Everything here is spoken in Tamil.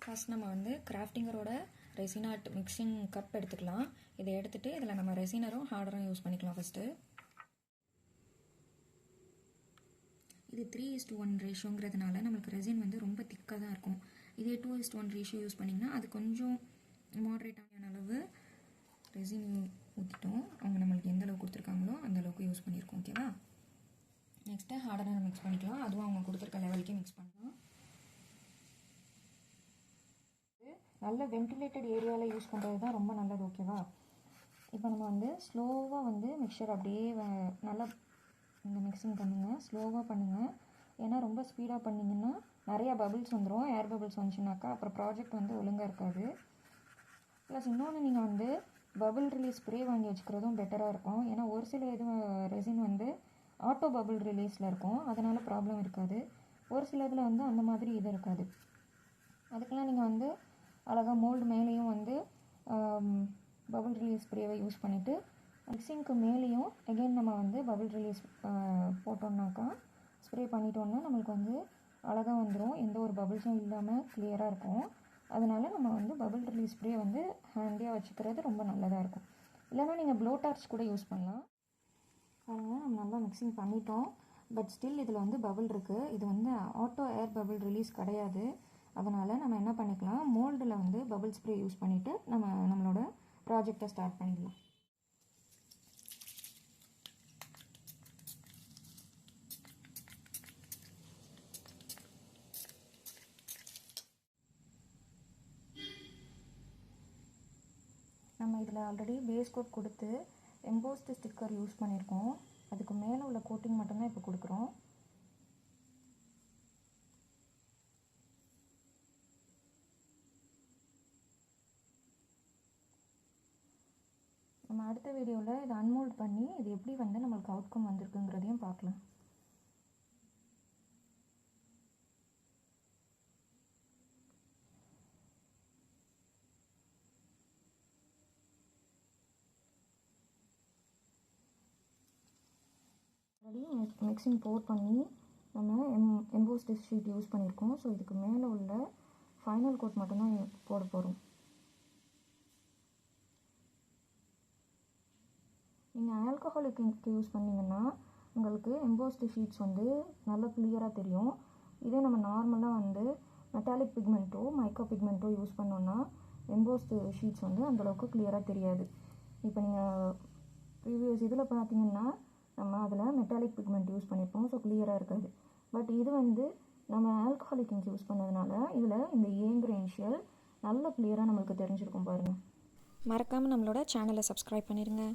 ஃபர்ஸ்ட் நம்ம வந்து கிராஃப்டிங்கரோட ரெசின் ஆர்ட் மிக்சிங் கப் எடுத்துக்கலாம். இதை எடுத்துகிட்டு இதில் நம்ம ரெசினரும் ஹார்டரும் யூஸ் பண்ணிக்கலாம். ஃபஸ்ட்டு இது 3:1 ரேஷியோங்கிறதுனால நம்மளுக்கு ரெசின் வந்து ரொம்ப திக்காக தான் இருக்கும். இதே 2:1 ரேஷியோ யூஸ் பண்ணிங்கன்னா அது கொஞ்சம் மாட்ரேட்டான அளவு ரெசின் ஊற்றிட்டோம். அவங்க நம்மளுக்கு எந்த அளவுக்கு கொடுத்துருக்காங்களோ அந்த அளவுக்கு யூஸ் பண்ணியிருக்கோம். ஓகேவா? நெக்ஸ்ட்டு ஹார்டரை மிக்ஸ் பண்ணிக்கலாம். அதுவும் அவங்க கொடுத்துருக்க லெவலுக்கே மிக்ஸ் பண்ணலாம். நல்ல வென்டிலேட்டட் ஏரியாவில் யூஸ் பண்ணுறது தான் ரொம்ப நல்லது. ஓகேவா? இப்போ நம்ம வந்து ஸ்லோவாக வந்து மிக்சர் அப்படியே நல்லா இந்த மிக்சிங் பண்ணுங்கள். ஸ்லோவாக பண்ணுங்கள். ஏன்னா ரொம்ப ஸ்பீடாக பண்ணிங்கன்னா நிறையா பபிள்ஸ் வந்துடும். ஏர் பபிள்ஸ் வந்துச்சுனாக்கா அப்புறம் ப்ராஜெக்ட் வந்து ஒழுங்காக இருக்காது. ப்ளஸ் இன்னொன்று நீங்கள் வந்து பபிள் ரிலீஸ் ஸ்ப்ரே வாங்கி வச்சுக்கிறதும் பெட்டராக இருக்கும். ஏன்னா ஒரு சில ரெசின் வந்து ஆட்டோ பபிள் ரிலீஸில் இருக்கும், அதனால் ப்ராப்ளம் இருக்காது. ஒரு சில இதில் வந்து அந்த மாதிரி இது இருக்காது. அதுக்கெல்லாம் நீங்கள் வந்து அழகாக மோல்டு மேலேயும் வந்து பபிள் ரிலீஸ் ஸ்ப்ரேவை யூஸ் பண்ணிவிட்டு மிக்சிங்க்கு மேலேயும் எகெயின் நம்ம வந்து பபிள் ரிலீஸ் போட்டோம்னாக்கா ஸ்ப்ரே பண்ணிட்டோன்னா நம்மளுக்கு வந்து அழகாக வந்துடும். எந்த ஒரு பபிள்ஸும் இல்லாமல் கிளியராக இருக்கும். அதனால் நம்ம வந்து பபிள் ரிலீஸ் ஸ்ப்ரே வந்து ஹேண்டியாக வச்சுக்கிறது ரொம்ப நல்லதாக இருக்கும். இல்லைனா நீங்கள் ப்ளோ டார்ச் கூட யூஸ் பண்ணலாம். பாருங்கள், நம்ம நல்லா மிக்சிங் பண்ணிட்டோம். பட் ஸ்டில் இதில் வந்து பபிள் இருக்குது. இது வந்து ஆட்டோ ஏர் பபிள் ரிலீஸ் கிடையாது. அதனால் நம்ம என்ன பண்ணிக்கலாம், மோல்டில் வந்து பபிள் ஸ்ப்ரே யூஸ் பண்ணிவிட்டு நம்மளோட ப்ராஜெக்டை ஸ்டார்ட் பண்ணிடலாம். நம்ம இதில் ஆல்ரெடி பேஸ் கோட் கொடுத்து எம்போஸ்டு ஸ்டிக்கர் யூஸ் பண்ணியிருக்கோம். அதுக்கு மேலே உள்ள கோட்டிங் மட்டும்தான் இப்போ கொடுக்குறோம். நம்ம அடுத்த வீடியோவில் இதை அன்மோல்ட் பண்ணி இது எப்படி வந்து நம்மளுக்கு அவுட்கம் வந்திருக்குங்கிறதையும் பார்க்கலாம். ஆல்ரெடி மிக்சிங் போட் பண்ணி நம்ம எம்போஸ்டு ஷீட் யூஸ் பண்ணியிருக்கோம். ஸோ இதுக்கு மேலே உள்ள ஃபைனல் கோட் மட்டும்தான் போட போகிறோம். நீங்கள் ஆல்கஹாலிக் இங்க் யூஸ் பண்ணிங்கன்னா உங்களுக்கு எம்போஸ்டு ஷீட்ஸ் வந்து நல்லா கிளியராக தெரியும். இதே நம்ம நார்மலாக வந்து மெட்டாலிக் பிக்மெண்ட்டோ மைக்கா பிக்மெண்ட்டோ யூஸ் பண்ணோன்னா எம்போஸ்டு ஷீட்ஸ் வந்து அந்தளவுக்கு கிளியராக தெரியாது. இப்போ நீங்கள் ப்ரீவியஸ் இதில் பார்த்தீங்கன்னா நம்ம அதில் மெட்டாலிக் பிக்மெண்ட் யூஸ் பண்ணியிருப்போம். ஸோ கிளியராக இருக்காது. பட் இது வந்து நம்ம ஆல்கஹாலிக் இங்க் யூஸ் பண்ணதுனால இதில் இந்த ஏங்கிற இனிஷியல் நல்ல கிளியராக நம்மளுக்கு தெரிஞ்சிருக்கும். பாருங்கள். மறக்காமல் நம்மளோட சேனலை சப்ஸ்கிரைப் பண்ணிடுங்க.